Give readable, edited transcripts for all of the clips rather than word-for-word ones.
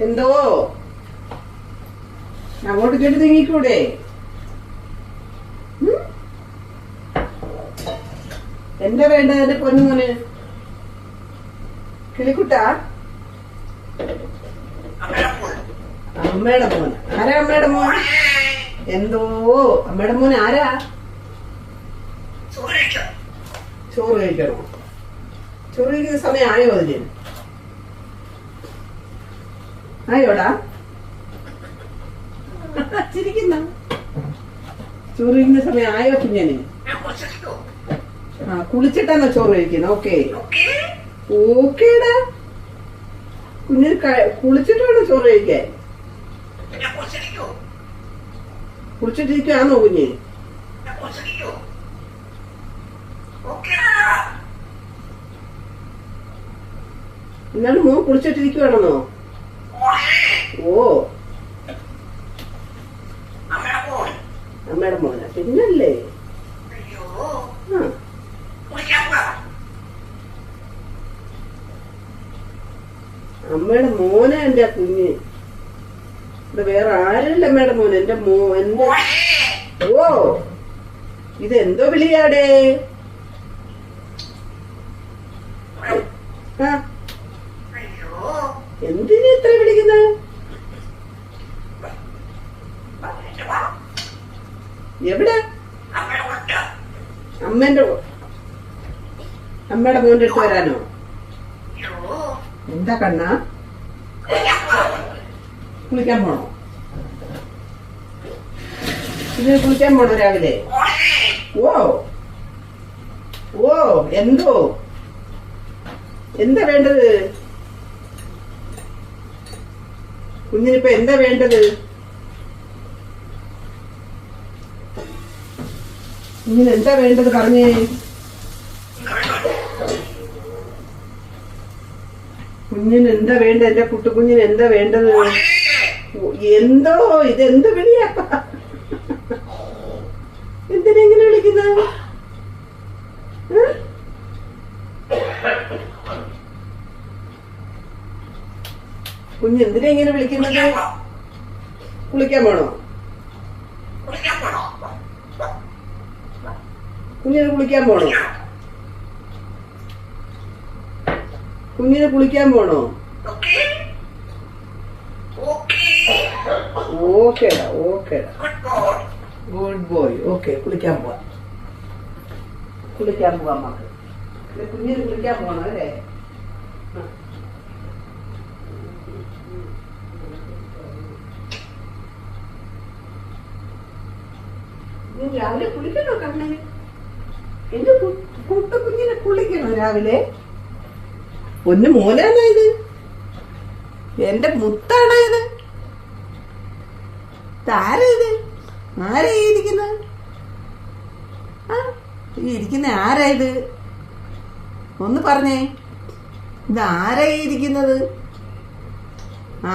എന്തോ അങ്ങോട്ട് കേട്ട് നീങ്ങിക്കൂടെ? എന്താ വേണ്ടത് എന്റെ പൊന്നുമോന്? കിളിക്കുട്ട, അമ്മയുടെ മോൻ. ആരാ അമ്മയുടെ മോൻ? എന്തോ അമ്മയുടെ മോൻ ആരാ? ചോറ് കഴിക്കണോ? ചോറ് കഴിക്കുന്ന സമയം ആയോ? അതിന് ആയോടാ? ചിരിക്കുന്ന ചോറ് കഴിക്കുന്ന സമയം ആയോ കുഞ്ഞന്? ആ, കുളിച്ചിട്ടാണോ ചോറ് കഴിക്കുന്നത്? ഓക്കെ ഓക്കേടാ. കുഞ്ഞിന് കുളിച്ചിട്ടാണോ ചോറ് കഴിക്കാൻ? കുളിച്ചിട്ടിരിക്കുകയാണോ കുഞ്ഞ്? എന്നാലും മോൻ കുളിച്ചിട്ടിരിക്കുകയാണെന്നോ? ഓ, അമ്മയുടെ മോന. പിന്നല്ലേ അമ്മയുടെ മോന. എന്റെ കുഞ്ഞ് ഇവിടെ വേറെ ആരല്ല അമ്മയുടെ മോൻ. എന്റെ എന്റെ ഓ, ഇതെന്തോ വിളിയാടേ? എന്തിനാ ഇത്ര വിളിക്കുന്നത്? എവിടെ? അമ്മയുടെ മോന്റെ അടുത്ത് വരാനോ? എന്താ കണ്ണാ? കുളിക്കാൻ പോണോ? ഇതിന് കുളിക്കാൻ പോണോ രാവിലെ? ഓ ഓ, എന്തോ എന്താ വേണ്ടത് കുഞ്ഞിനിപ്പോ? എന്താ വേണ്ടത് കുഞ്ഞിന്? എന്താ വേണ്ടത് പറഞ്ഞേ? കുഞ്ഞിന് എന്താ വേണ്ടത്? എന്റെ കുഞ്ഞിന് എന്താ വേണ്ടത്? എന്തോ ഇതെന്ത് വിളിയാ? എന്തിനാ ഇങ്ങനെ വിളിക്കുന്നത്? കുഞ്ഞ് എന്തിനാ ഇങ്ങനെ വിളിക്കുന്നത്? കുളിക്കാൻ പോണോ? കുഞ്ഞിന് കുളിക്കാൻ പോണോ? കുഞ്ഞിന് കുളിക്കാൻ പോണോ? ഓക്കേടാ ഓക്കേടാ, ഗുഡ് ബോയ്. ഓക്കെ, കുളിക്കാൻ പോവാം. കുളിക്കാൻ പോവാം നമുക്ക്. കുഞ്ഞിന് കുളിക്കാൻ പോണോ അല്ലേ? രാവിലെ കുളിക്കണോ കണ്ണേ? എന്റെ കുഞ്ഞിനെ കുളിക്കണോ രാവിലെ? ഒന്ന് മോനാണോ ഇത്? എന്റെ മുത്താണോ ഇത്? ആരാ ഇത്? ആരാ ഈ ഇരിക്കുന്നത്? ഈ ഇരിക്കുന്ന ആരാ ഇത്? ഒന്ന് പറഞ്ഞേ, ഇത് ആരാ ഈ ഇരിക്കുന്നത്?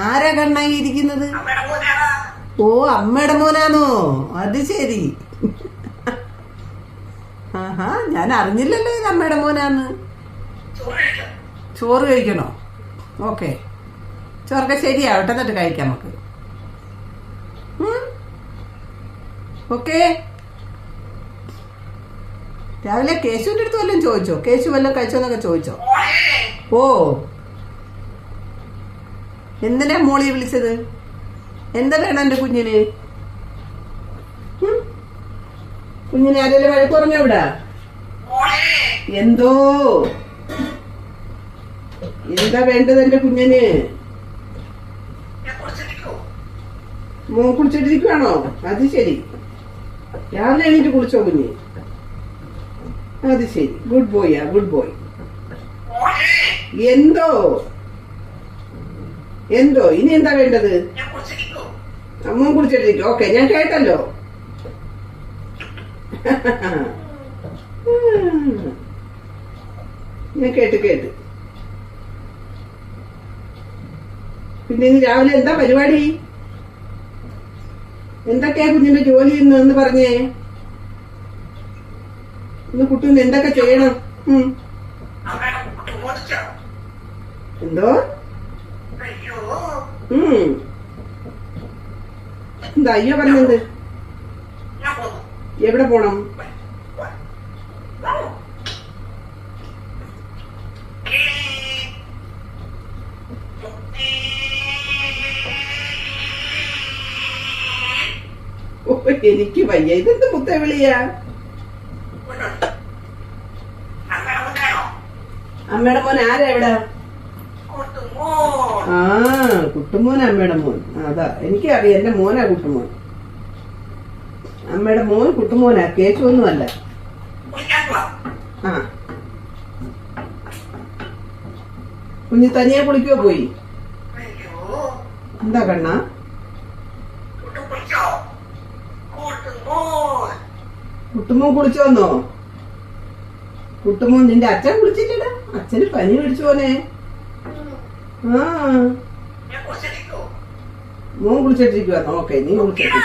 ആരാ കണ്ണാ ഈ ഇരിക്കുന്നത്? ഓ, അമ്മയുടെ മോനാണോ? അത് ശരി. ആഹാ, ഞാൻ അറിഞ്ഞില്ലല്ലോ ഇത് അമ്മയുടെ മോനാന്ന്. ചോറ് കഴിക്കണോ? ഓക്കെ, ചോറൊക്കെ ശരിയാവട്ടെ, എന്നിട്ട് കഴിക്കാം നമുക്ക്. ഓക്കെ. രാവിലെ കേശുവിന്റെ അടുത്ത് വല്ലതും ചോദിച്ചോ? കേശു വല്ലതും കഴിച്ചോന്നൊക്കെ ചോദിച്ചോ? ഓ, എന്തിനാ മോളി വിളിച്ചത്? എന്താ വേണം എന്റെ കുഞ്ഞിന്? കുഞ്ഞിനെ ആരെങ്കിലും വഴക്ക് പറഞ്ഞോ ഇവിടെ? എന്തോ എന്താ വേണ്ടത് എന്റെ കുഞ്ഞിന്? മോൻ കുളിച്ചിട്ടിരിക്കുവാണോ? അത് ശരി. രാവിലെ എണീറ്റ് കുളിച്ചോ കുഞ്ഞ്? അത് ശരി, ഗുഡ് ബോയ്യാ, ഗുഡ് ബോയ്. എന്തോ എന്തോ ഇനി എന്താ വേണ്ടത്? അമ്മ കുളിച്ചിട്ടിരിക്കും. ഓക്കെ, ഞാൻ കേട്ടല്ലോ. ഞാൻ കേട്ട്. പിന്നെ ഇനി രാവിലെ എന്താ പരിപാടി? എന്തൊക്കെയാ കുഞ്ഞിന്റെ ജോലി എന്ന് പറഞ്ഞേ? ഇന്ന് കുട്ടീന് എന്തൊക്കെ ചെയ്യണം? എന്തോ എന്താ അയ്യോ പറഞ്ഞത്? എവിടെ പോണം? എനിക്ക് വയ്യ. ഇതെന്ത് മുത്തേ വിളിയാ? അമ്മയുടെ മോൻ ആരാ ഇവിടെ? ആ, കുട്ടുമോൻ അമ്മയുടെ മോൻ. അതാ എനിക്കറിയാം, എന്റെ മോനാ കുട്ടുമോൻ. അമ്മയുടെ മോൻ കുട്ടുമോനാ, കേശുവൊന്നുമല്ല. ആ, കുഞ്ഞ് തനിയെ കുളിക്കോ പോയി? എന്താ കണ്ണാ? കുട്ടുമോൻ കുളിച്ചോന്നോ? കുട്ടുമോൻ നിന്റെ അച്ഛൻ കുളിച്ചില്ലടാ. അച്ഛന് പനി പിടിച്ചു പോനെ. ആ, മോൻ കുളിച്ചിട്ടിരിക്കുവാന്നോ? ഓക്കെ, നീ കുളിച്ചിട്ടിരിക്കും.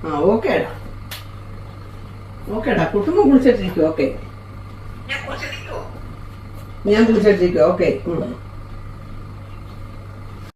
ആ, ഓക്കേടാ, ഓക്കേടാ. കുട്ടുമോൻ കുളിച്ചിട്ടിരിക്കും. ഓക്കെ, ഞാൻ കുളിച്ചിട്ടിരിക്കും. ഓക്കെ.